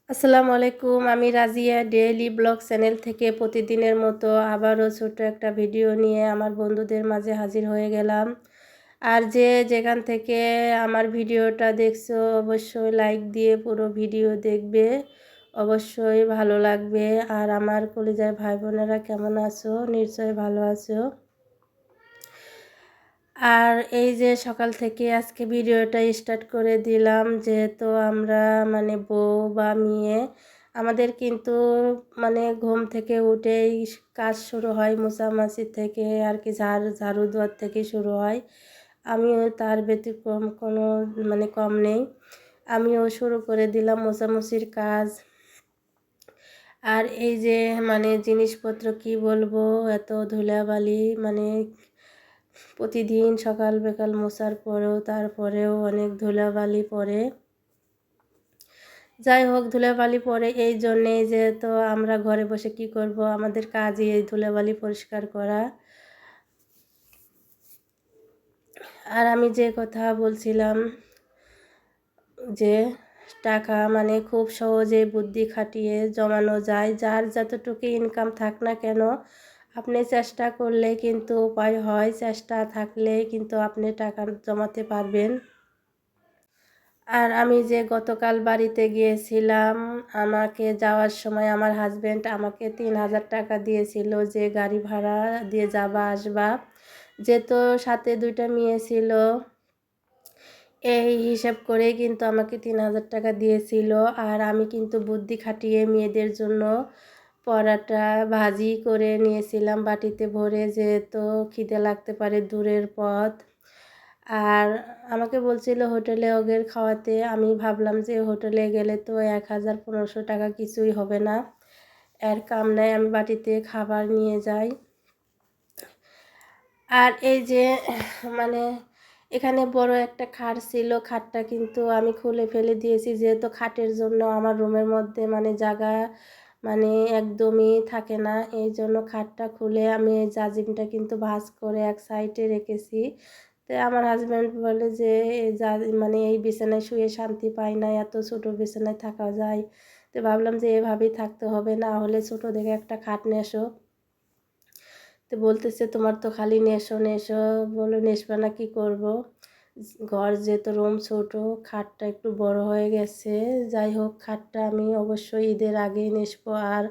আসসালামু আলাইকুম। আমি রাজিয়া ডেইলি ব্লগ চ্যানেল থেকে প্রতিদিনের মতো আবারও ছোট্ট একটা ভিডিও নিয়ে আমার বন্ধুদের মাঝে হাজির হয়ে গেলাম। আর যে যেখান থেকে আমার ভিডিওটা দেখছো অবশ্যই লাইক দিয়ে পুরো ভিডিও দেখবে, অবশ্যই ভালো লাগবে। আর আমার কলিজার ভাই বোনেরা কেমন আছো? নিশ্চয়ই ভালো আছো। আর এই যে সকাল থেকে আজকে ভিডিওটা স্টার্ট করে দিলাম, যেহেতু আমরা বউ বা মেয়ে, আমাদের কিন্তু ঘুম থেকে উঠেই কাজ শুরু হয়, মোছামাছি থেকে আর কি ঝাড়ু দেওয়ার থেকে শুরু হয়। আমিও তার ব্যতিক্রম কোনো কম নেই। আমিও শুরু করে দিলাম মোছামুছির কাজ। আর এই যে জিনিসপত্র কি বলবো, এত ধুলাবালি প্রতিদিন সকাল বিকাল মোছার পরেও তারপরেও অনেক ধুলাবালি পড়ে। যাই হোক, ধুলাবালি পড়ে এই জন্যেই যে তো আমরা ঘরে বসে কি করব, আমাদের কাজই এই ধুলাবালি পরিষ্কার করা। আর আমি যে কথা বলছিলাম যে টাকা খুব সহজে বুদ্ধি খাটিয়ে জমানো যায়। যার যতটুকু ইনকাম থাক না কেন, আপনি চেষ্টা করলে কিন্তু উপায় হয়, চেষ্টা থাকলে কিন্তু আপনি টাকা জমাতে পারবেন। আর আমি যে গতকাল বাড়িতে গিয়েছিলাম, আমাকে যাওয়ার সময় আমার হাজব্যান্ড আমাকে 3000 টাকা দিয়েছিল, যে গাড়ি ভাড়া দিয়ে যাবা আসবা, যেহেতু সাথে 2টা মেয়ে ছিল, এই হিসাব করেই কিন্তু আমাকে 3000 টাকা দিয়েছিল। আর আমি কিন্তু বুদ্ধি খাটিয়ে মেয়েদের জন্য পরাটা ভাজি করে নিয়েছিলাম বাটিতে ভরে, যেহেতু খিদে লাগতে পারে, দূরের পথ। আর আমাকে বলছিল হোটেলে ওদের খাওয়াতে। আমি ভাবলাম যে হোটেলে গেলে তো 1000-1500 টাকা কিছুই হবে না, এর কাম নাই, আমি বাটিতে খাবার নিয়ে যাই। আর এই যে মানে এখানে বড় একটা খাট ছিল, খাটটা কিন্তু আমি খুলে ফেলে দিয়েছি, যেহেতু খাটের জন্য আমার রুমের মধ্যে জায়গা একদমই থাকে না। এই জন্য খাটটা খুলে আমি এই জাজিমটা কিন্তু ভাঁজ করে এক সাইডে রেখেছি। তো আমার হাজব্যান্ড বলে যে এই বিছানায় শুয়ে শান্তি পাই না, এত ছোট বিছানায় থাকা যায়। তো ভাবলাম যে এভাবেই থাকতে হবে, না হলে ছোট দেখে একটা খাট নিয়ে এসো। তো বলতেছে তোমার তো খালি নেশো নেশো, বলো নেশবা না, কী করবো, ঘর যেহেতু রুম ছোট, খাটটা একটু বড় হয়ে গেছে। যাই হোক, খাটটা আমি অবশ্যই ঈদের আগেই নেসবো। আর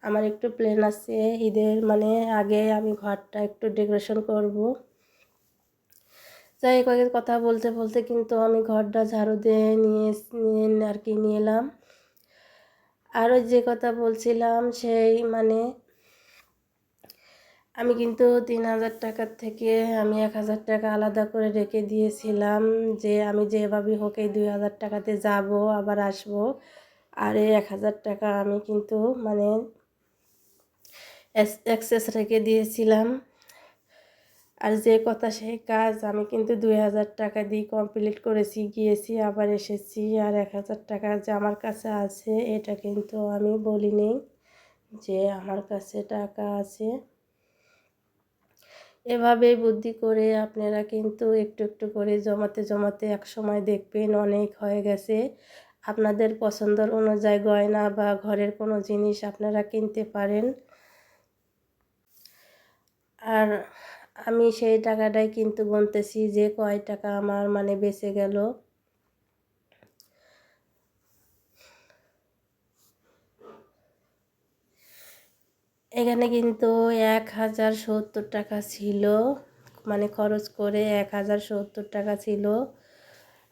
আমার একটু প্ল্যান আছে, ঈদের আগে আমি ঘরটা একটু ডেকোরেশন করব। যাই হোক, কথা বলতে বলতে কিন্তু আমি ঘরটা ঝাড়ু দিয়ে নিয়ে আর কি নিয়ে এলাম। আরও যে কথা বলছিলাম সেই আমি কিন্তু 3000 টাকার থেকে আমি 1000 টাকা আলাদা করে রেখে দিয়েছিলাম, যে আমি যেভাবেই হোক এই 2000 টাকাতে যাব আবার আসব। আর এই 1000 টাকা আমি কিন্তু এক্সেস রেখে দিয়েছিলাম। আর যে কথা সেই কাজ, আমি কিন্তু 2000 টাকা দিয়ে কমপ্লিট করেছি, গিয়েছি আবার এসেছি। আর 1000 টাকা যে আমার কাছে আছে এটা কিন্তু আমি বলিনি যে আমার কাছে টাকা আছে। এভাবেই বুদ্ধি করে আপনারা কিন্তু একটু একটু করে জমাতে জমাতে এক সময় দেখবেন অনেক হয়ে গেছে। আপনাদের পছন্দের অনুযায়ী গয়না বা ঘরের কোনো জিনিস আপনারা কিনতে পারেন। আর আমি সেই টাকাটাই কিন্তু গুনতেছি যে কয় টাকা আমার বেঁচে গেল। এখানে কিন্তু 1070 টাকা ছিল, খরচ করে 1070 টাকা ছিল।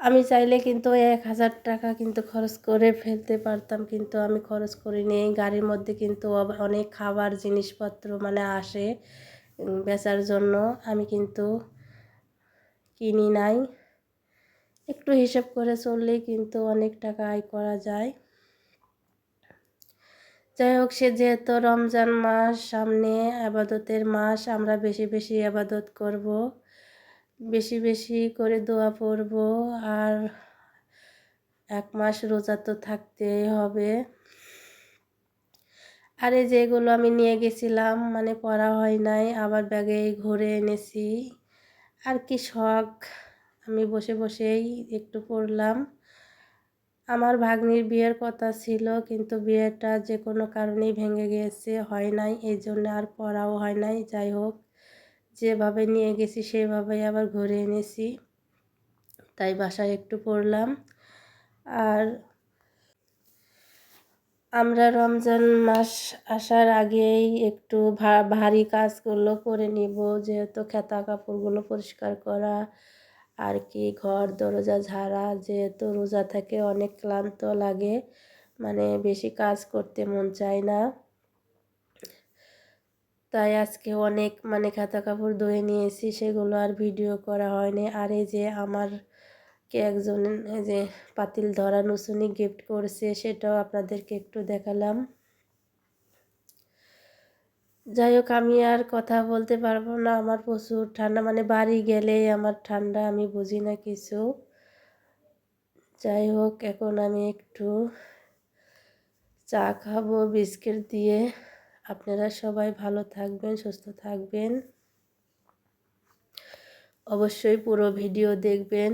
আমি চাইলে কিন্তু 1000 টাকা কিন্তু খরচ করে ফেলতে পারতাম, কিন্তু আমি খরচ করিনি। এই গাড়ির মধ্যে কিন্তু অনেক খাবার জিনিসপত্র আসে বেচার জন্য, আমি কিন্তু কিনি নাই। একটু হিসাব করে চললেই কিন্তু অনেক টাকা আয় করা যায়। যাই হোক, সে যেহেতু রমজান মাস সামনে, আবাদতের মাস, আমরা বেশি বেশি আবাদত করব, বেশি বেশি করে দোয়া পড়ব। আর 1 মাস রোজা তো থাকতেই হবে। আর এই যেগুলো আমি নিয়ে গেছিলাম পরা হয় নাই, আবার ব্যাগে ঘুরে এনেছি। আর কি শখ, আমি বসে বসেই একটু পড়লাম। আমার ভাগ্নির বিয়ের কথা ছিল, কিন্তু বিয়েটা যে কোনো কারণেই ভেঙে গিয়েছে, হয় নাই, এই জন্য আর পড়াও হয় নাই। যাই হোক, যেভাবে নিয়ে গেছি সেভাবেই আবার ঘুরে এনেছি, তাই বাসায় একটু পড়লাম। আর আমরা রমজান মাস আসার আগেই একটু ভারী কাজগুলো করে নিব, যেহেতু খেতা কাপড়গুলো পরিষ্কার করা আর কি, ঘর দরজা ঝাড়া, যেহেতু রোজা থেকে অনেক ক্লান্ত লাগে, মানে বেশি কাজ করতে মন চায় না। তাই আজকে অনেক মানে খাতা কাপড় ধুয়ে নিয়েছি, সেগুলো আর ভিডিও করা হয়নি। আর এই যে আমারকে একজন এই যে পাতিল ধরা নুসুনি গিফট করছে, সেটাও আপনাদেরকে একটু দেখালাম। যাই হোক, আমি আর কথা বলতে পারবো না, আমার প্রচুর ঠান্ডা, মানে বাড়ি গেলেই আমার ঠান্ডা, আমি বুঝি না কিছু। যাই হোক, এখন আমি একটু চা খাবো বিস্কিট দিয়ে। আপনারা সবাই ভালো থাকবেন, সুস্থ থাকবেন, অবশ্যই পুরো ভিডিও দেখবেন।